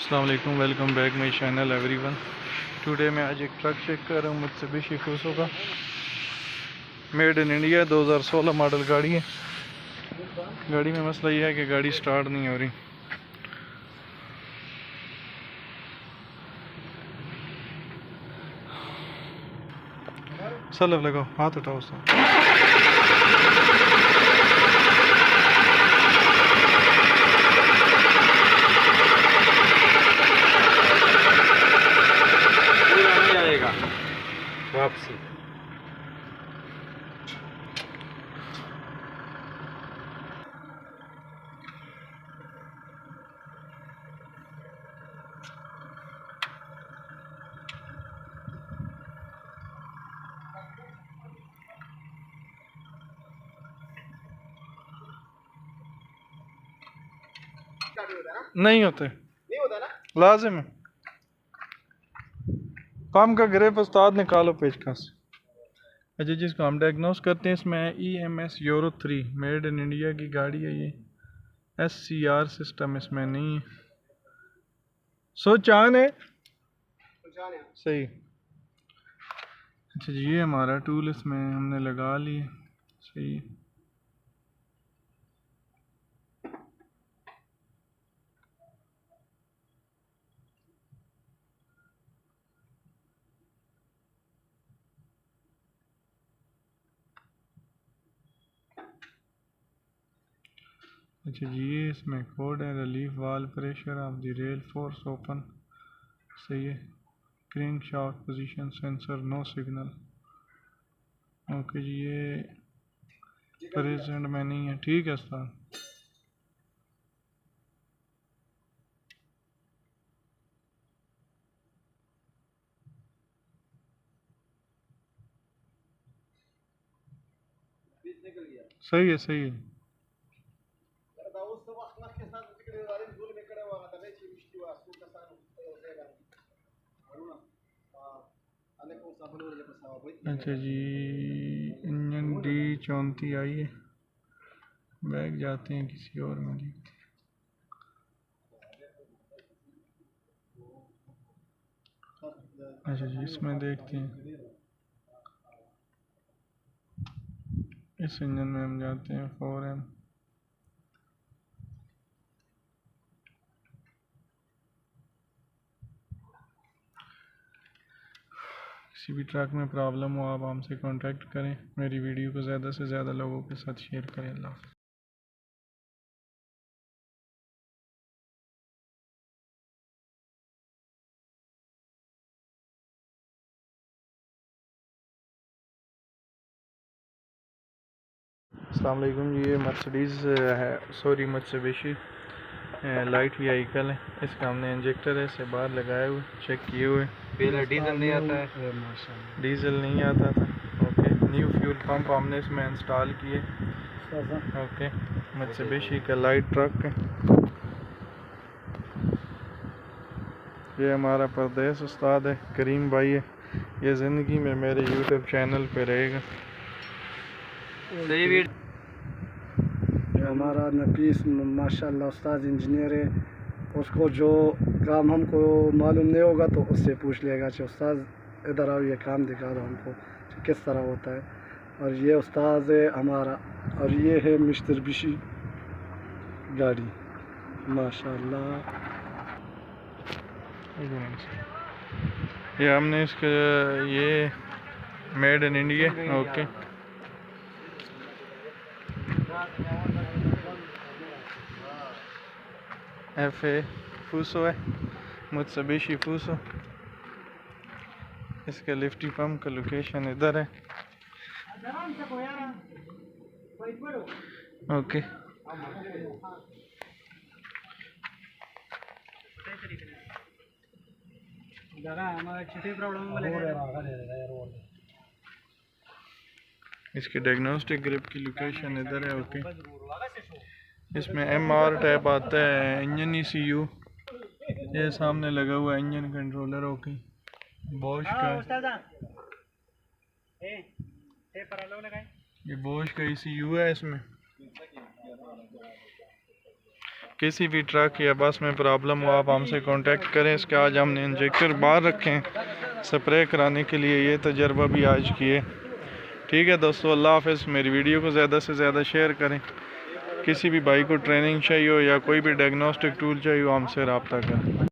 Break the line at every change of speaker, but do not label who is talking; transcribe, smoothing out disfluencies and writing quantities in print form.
अस्सलाम वालेकुम, welcome back my channel everyone. Today मैं आज एक ट्रक चेक कर रहा हूँ मित्सुबिशी फुसो का। मेड इन इंडिया 2016 मॉडल गाड़ी है। गाड़ी में मसला यह है कि गाड़ी स्टार्ट नहीं हो रही। सलब लगाओ, हाथ उठाओ उससे।
वापसी
नहीं होते, ना लाजिम है। काम का ग्रेप उस्ताद निकालो पेचकस। अच्छा, जिसको हम डायग्नोस करते हैं इसमें EMS euro 3 made in India की गाड़ी है। ये SCR सिस्टम इसमें नहीं है। चान है सही। अच्छा जी, ये हमारा टूल इसमें हमने लगा लिए। सही है। अच्छा जी, ये इसमें कोड है। Relief valve pressure of the rail force open. सही है। Crankshaft position sensor no signal. Okay जी, ये प्रेजेंट में नहीं है। ठीक है सर। सही है, सही है। अच्छा जी, इंजन D34 आई है। बैग जाते हैं किसी और में देखते हैं। अच्छा जी, इसमें देखते हैं। इस इंजन में हम जाते हैं 4M। किसी भी ट्रक में प्रॉब्लम हो आप हमसे कांटेक्ट करें। मेरी वीडियो को ज़्यादा से ज़्यादा लोगों के साथ शेयर करें। अल्लाह हाफ़िज़। अस्सलाम वालेकुम जी, ये मर्सिडीज़ है, सॉरी मित्सुबिशी लाइट व्हीकल है। इसका हमने इंजेक्टर है से बाहर लगाए हुए, चेक किए हुए।
पहले डीजल नहीं आता है,
डीजल नहीं आता था। ओके, न्यू फ्यूल पंप हमने इसमें इंस्टॉल किए। ओके, मित्सुबिशी का लाइट ट्रक है। ये हमारा परदेस उस्ताद है, करीम भाई है। ये ज़िंदगी में मेरे यूट्यूब चैनल पे रहेगा।
हमारा नफीस माशाल्लाह उस्ताद इंजीनियर है। उसको जो काम हमको मालूम नहीं होगा तो उससे पूछ लेगा कि उस्ताद इधर आओ, ये काम दिखा दो हमको कि किस तरह होता है। और ये उस्ताद है हमारा, और ये है मित्सुबिशी गाड़ी माशाल्लाह।
ये हमने इसका ये made in India. Okay, FA फूसो है, मित्सुबिशी फूसो। इसका लिफ्टी पंप का लोकेशन इधर है। ओके, इसकी डायग्नोस्टिक ग्रिप की लोकेशन इधर है। ओके, इसमें MR टैप आता है, इंजन ECU। ये सामने लगा हुआ है इंजन कंट्रोलर। ओके, बॉश का ये बॉश का ECU है। इसमें किसी भी ट्रक या बस में प्रॉब्लम हो आप हमसे कांटेक्ट करें। इसके आज हमने इंजेक्टर बाहर रखे हैं स्प्रे कराने के लिए, ये तजर्बा भी आज किए। ठीक है दोस्तों, अल्लाह हाफ़िज़। मेरी वीडियो को ज़्यादा से ज़्यादा शेयर करें। किसी भी भाई को ट्रेनिंग चाहिए हो या कोई भी डायग्नोस्टिक टूल चाहिए हो हमसे रब्ता करें।